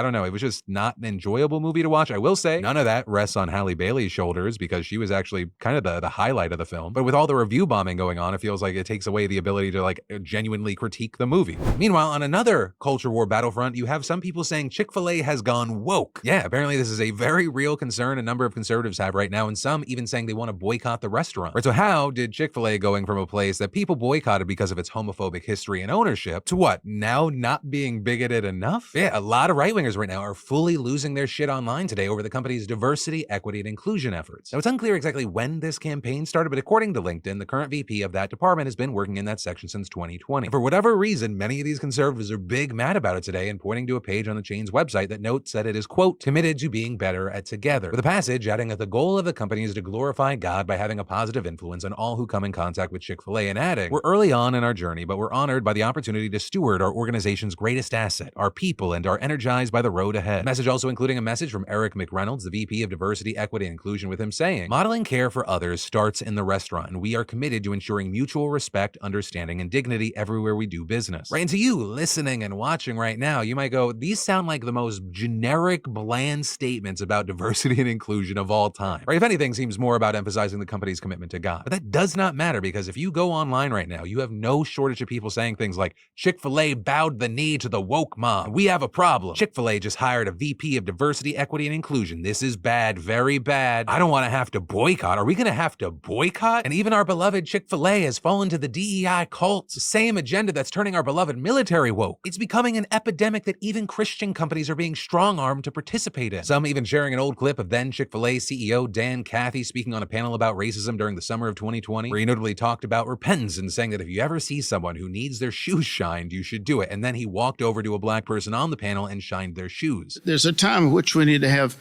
I don't know, it was just not an enjoyable movie to watch. I will say, none of that rests on Halle Bailey's shoulders because she was actually kind of the highlight of the film. But with all the review bombing going on, it feels like it takes away the ability to like genuinely critique the movie. Meanwhile, on another culture war battlefront, you have some people saying Chick-fil-A has gone woke. Yeah, apparently this is a very real concern a number of conservatives have right now, and some even saying they want to boycott the restaurant. Right, so how did Chick-fil-A going from a place that people boycotted because of its homophobic history and ownership to what, now not being bigoted enough? Yeah, a lot of right-wingers right now are fully losing their shit online today over the company's diversity, equity, and inclusion efforts. Now, it's unclear exactly when this campaign started, but according to LinkedIn, the current VP of that department has been working in that section since 2020. And for whatever reason, many of these conservatives are big mad about it today and pointing to a page on the chain's website that notes that it is, quote, committed to being better at together, with a passage adding that the goal of the company is to glorify God by having a positive influence on all who come in contact with Chick-fil-A, and adding, we're early on in our journey, but we're honored by the opportunity to steward our organization's greatest asset, our people, and are energized by the road ahead. The message also including a message from Eric McReynolds, the VP of Diversity, Equity, and Inclusion, with him saying, modeling care for others starts in the restaurant, and we are committed to ensuring mutual respect, understanding, and dignity everywhere we do business. Right, and to you listening and watching right now, you might go, these sound like the most generic, bland statements about diversity and inclusion of all time. Right, if anything, seems more about emphasizing the company's commitment to God. But that does not matter, because if you go online right now, you have no shortage of people saying things like, Chick-fil-A bowed the knee to the woke mob. We have a problem. Chick-fil-A just hired a VP of Diversity, Equity, and Inclusion. This is bad, very bad. I don't want to have to boycott. Are we going to have to boycott? And even our beloved Chick-fil-A has fallen to the DEI cult. It's the same agenda that's turning our beloved military woke. It's becoming an epidemic that even Christian companies are being strong-armed to participate in. Some even sharing an old clip of then Chick-fil-A CEO Dan Cathy speaking on a panel about racism during the summer of 2020, where he notably talked about repentance and saying that if you ever see someone who needs their shoes shined, you should do it. And then he walked over to a black person on the panel and shined their shoes. There's a time in which we need to have,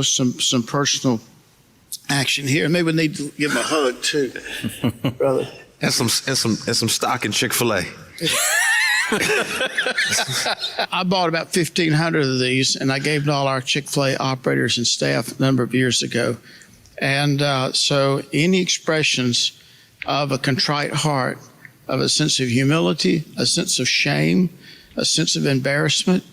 some personal action here. Maybe we need to give him a hug too, brother. And some stock in Chick-fil-A. I bought about 1,500 of these, and I gave to all our Chick-fil-A operators and staff a number of years ago. And so any expressions of a contrite heart, of a sense of humility, a sense of shame, a sense of embarrassment,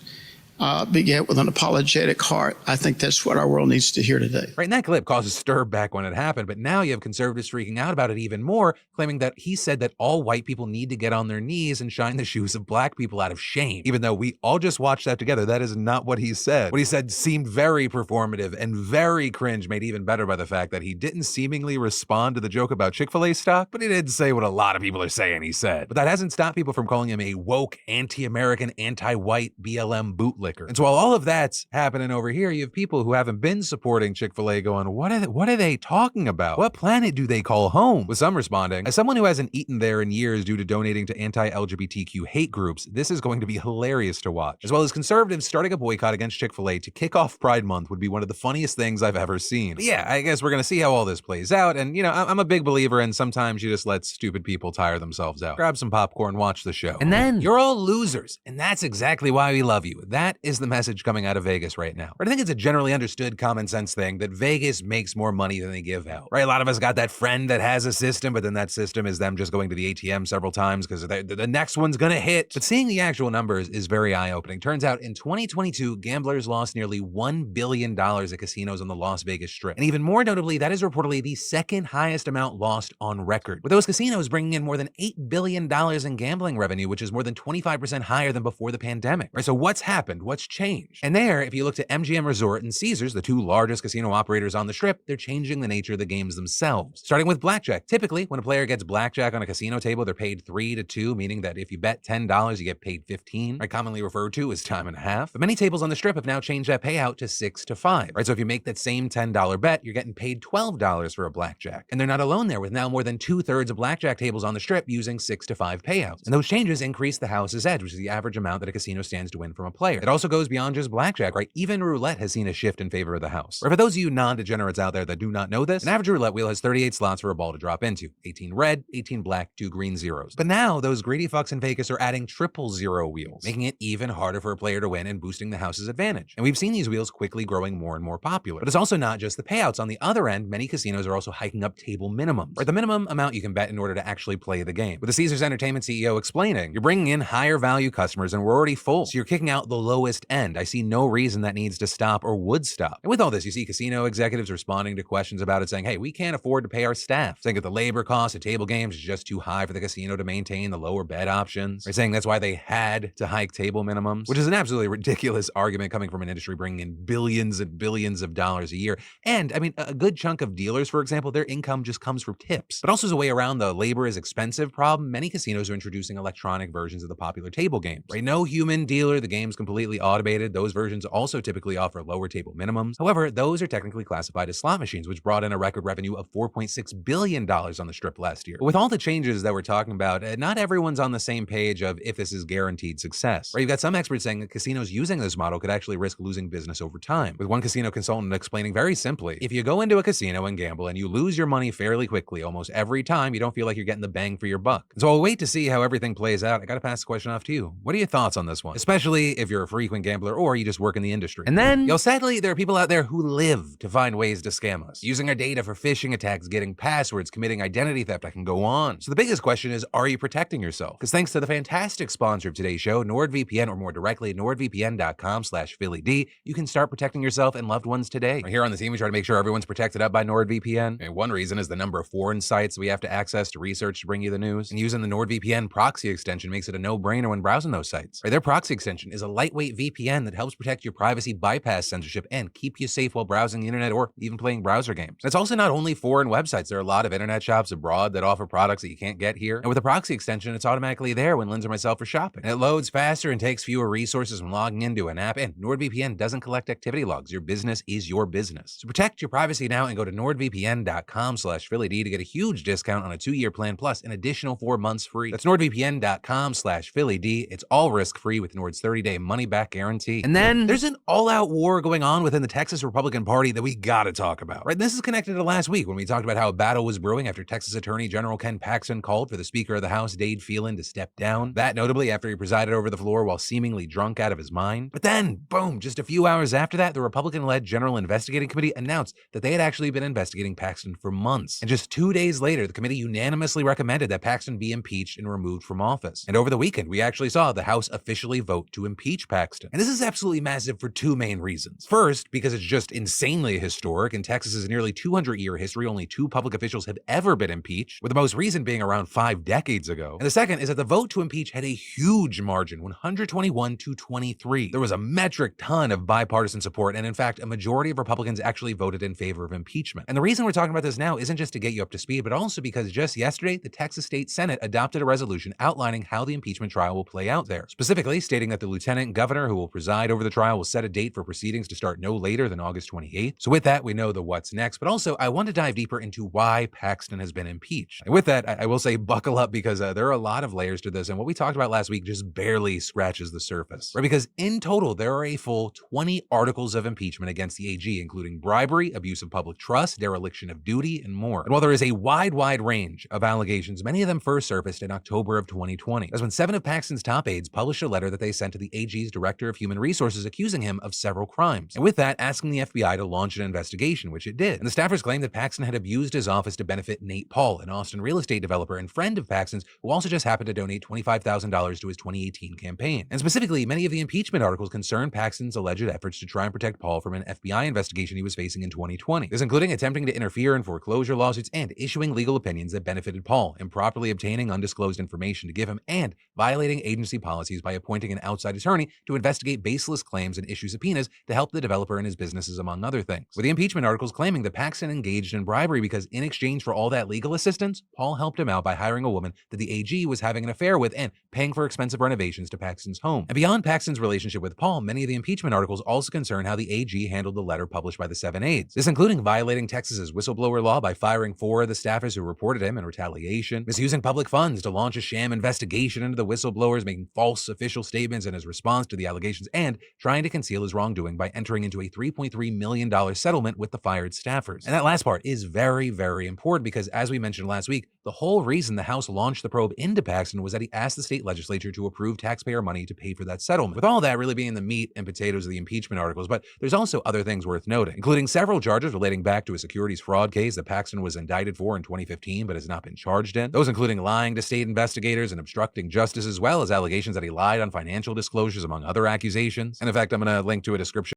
beget with an apologetic heart. I think that's what our world needs to hear today. Right, and that clip caused a stir back when it happened, but now you have conservatives freaking out about it even more, claiming that he said that all white people need to get on their knees and shine the shoes of black people out of shame. Even though we all just watched that together, that is not what he said. What he said seemed very performative and very cringe, made even better by the fact that he didn't seemingly respond to the joke about Chick-fil-A stock, but he did say what a lot of people are saying he said. But that hasn't stopped people from calling him a woke, anti-American, anti-white BLM bootlicker. And so while all of that's happening over here, you have people who haven't been supporting Chick-fil-A going, what are they talking about? What planet do they call home? With some responding, as someone who hasn't eaten there in years due to donating to anti-LGBTQ hate groups, this is going to be hilarious to watch. As well as conservatives starting a boycott against Chick-fil-A to kick off Pride Month would be one of the funniest things I've ever seen. But yeah, I guess we're going to see how all this plays out. And, I'm a big believer in sometimes you just let stupid people tire themselves out. Grab some popcorn, watch the show. And then you're all losers. And that's exactly why we love you. That is the message coming out of Vegas right now. But I think it's a generally understood common sense thing that Vegas makes more money than they give out, right? A lot of us got that friend that has a system, but then that system is them just going to the ATM several times because the next one's gonna hit. But seeing the actual numbers is very eye-opening. Turns out in 2022, gamblers lost nearly $1 billion at casinos on the Las Vegas Strip. And even more notably, that is reportedly the second highest amount lost on record, with those casinos bringing in more than $8 billion in gambling revenue, which is more than 25% higher than before the pandemic. Right, so what's happened? What's changed? And there, if you look to MGM Resort and Caesars, the two largest casino operators on the Strip, they're changing the nature of the games themselves. Starting with blackjack. Typically, when a player gets blackjack on a casino table, they're paid 3 to 2, meaning that if you bet $10, you get paid 15, right? Commonly referred to as time and a half. But many tables on the Strip have now changed that payout to 6 to 5, right? So if you make that same $10 bet, you're getting paid $12 for a blackjack. And they're not alone there, with now more than 2/3 of blackjack tables on the Strip using 6 to 5 payouts. And those changes increase the house's edge, which is the average amount that a casino stands to win from a player. It also goes beyond just blackjack, right? Even roulette has seen a shift in favor of the house. Or for those of you non-degenerates out there that do not know this, an average roulette wheel has 38 slots for a ball to drop into. 18 red, 18 black, 2 green zeros. But now, those greedy fucks in Vegas are adding triple zero wheels, making it even harder for a player to win and boosting the house's advantage. And we've seen these wheels quickly growing more and more popular. But it's also not just the payouts. On the other end, many casinos are also hiking up table minimums, or the minimum amount you can bet in order to actually play the game. With the Caesars Entertainment CEO explaining, you're bringing in higher value customers and we're already full, so you're kicking out the low lowest end. I see no reason that needs to stop or would stop. And with all this, you see casino executives responding to questions about it saying, hey, we can't afford to pay our staff. Saying that the labor cost of table games is just too high for the casino to maintain the lower bet options. Or saying that's why they had to hike table minimums, which is an absolutely ridiculous argument coming from an industry bringing in billions and billions of dollars a year. And I mean, a good chunk of dealers, for example, their income just comes from tips. But also as a way around the labor is expensive problem, many casinos are introducing electronic versions of the popular table games. Right? No human dealer, the game's completely automated. Those versions also typically offer lower table minimums. However, those are technically classified as slot machines, which brought in a record revenue of $4.6 billion on the strip last year. But with all the changes that we're talking about, not everyone's on the same page of if this is guaranteed success. Right? You've got some experts saying that casinos using this model could actually risk losing business over time, with one casino consultant explaining very simply, if you go into a casino and gamble and you lose your money fairly quickly almost every time, you don't feel like you're getting the bang for your buck. And so I'll wait to see how everything plays out. I gotta pass the question off to you. What are your thoughts on this one? Especially if you're a frequent gambler or you just work in the industry. And then, sadly, there are people out there who live to find ways to scam us, using our data for phishing attacks, getting passwords, committing identity theft. I can go on. So the biggest question is, are you protecting yourself? Because thanks to the fantastic sponsor of today's show, NordVPN, or more directly, nordvpn.com/PhillyD, you can start protecting yourself and loved ones today. Here on the team, we try to make sure everyone's protected up by NordVPN. And one reason is the number of foreign sites we have to access to research to bring you the news. And using the NordVPN proxy extension makes it a no-brainer when browsing those sites. Their proxy extension is a lightweight VPN that helps protect your privacy, bypass censorship, and keep you safe while browsing the internet or even playing browser games. It's also not only foreign websites. There are a lot of internet shops abroad that offer products that you can't get here. And with a proxy extension, it's automatically there when Lindsay or myself are shopping. And it loads faster and takes fewer resources when logging into an app. And NordVPN doesn't collect activity logs. Your business is your business. So protect your privacy now and go to nordvpn.com/PhillyD to get a huge discount on a 2-year plan plus an additional 4 months free. That's nordvpn.com/PhillyD. It's all risk-free with Nord's 30-day money-back guarantee. And then there's an all-out war going on within the Texas Republican Party that we gotta talk about. Right? This is connected to last week when we talked about how a battle was brewing after Texas Attorney General Ken Paxton called for the Speaker of the House, Dade Phelan, to step down. That notably after he presided over the floor while seemingly drunk out of his mind. But then, boom, just a few hours after that, the Republican-led General Investigating Committee announced that they had actually been investigating Paxton for months. And just 2 days later, the committee unanimously recommended that Paxton be impeached and removed from office. And over the weekend, we actually saw the House officially vote to impeach Paxton. And this is absolutely massive for two main reasons. First, because it's just insanely historic. In Texas's nearly 200-year history, only 2 public officials have ever been impeached, with the most recent being around 5 decades ago. And the second is that the vote to impeach had a huge margin, 121 to 23. There was a metric ton of bipartisan support, and in fact, a majority of Republicans actually voted in favor of impeachment. And the reason we're talking about this now isn't just to get you up to speed, but also because just yesterday, the Texas State Senate adopted a resolution outlining how the impeachment trial will play out there, specifically stating that the lieutenant governor who will preside over the trial will set a date for proceedings to start no later than August 28th. So with that, we know the what's next, but also I want to dive deeper into why Paxton has been impeached. And with that, I will say buckle up because there are a lot of layers to this, and what we talked about last week just barely scratches the surface, right? Because in total, there are a full 20 articles of impeachment against the AG, including bribery, abuse of public trust, dereliction of duty, and more. And while there is a wide range of allegations, many of them first surfaced in October of 2020. That's when 7 of Paxton's top aides published a letter that they sent to the AG's Director of Human Resources accusing him of several crimes. And with that, asking the FBI to launch an investigation, which it did. And the staffers claimed that Paxton had abused his office to benefit Nate Paul, an Austin real estate developer and friend of Paxton's, who also just happened to donate $25,000 to his 2018 campaign. And specifically, many of the impeachment articles concern Paxton's alleged efforts to try and protect Paul from an FBI investigation he was facing in 2020. This including attempting to interfere in foreclosure lawsuits and issuing legal opinions that benefited Paul, improperly obtaining undisclosed information to give him, and violating agency policies by appointing an outside attorney to investigate baseless claims and issue subpoenas to help the developer and his businesses, among other things. With the impeachment articles claiming that Paxton engaged in bribery because in exchange for all that legal assistance, Paul helped him out by hiring a woman that the AG was having an affair with and paying for expensive renovations to Paxton's home. And beyond Paxton's relationship with Paul, many of the impeachment articles also concern how the AG handled the letter published by the 7 aides. This including violating Texas's whistleblower law by firing 4 of the staffers who reported him in retaliation, misusing public funds to launch a sham investigation into the whistleblowers, making false official statements in his response to the allegations, and trying to conceal his wrongdoing by entering into a $3.3 million settlement with the fired staffers. And that last part is very important because, as we mentioned last week, the whole reason the House launched the probe into Paxton was that he asked the state legislature to approve taxpayer money to pay for that settlement, with all that really being the meat and potatoes of the impeachment articles. But there's also other things worth noting, including several charges relating back to a securities fraud case that Paxton was indicted for in 2015 but has not been charged in. Those including lying to state investigators and obstructing justice, as well as allegations that he lied on financial disclosures, among other other accusations. And in fact, I'm going to link to a description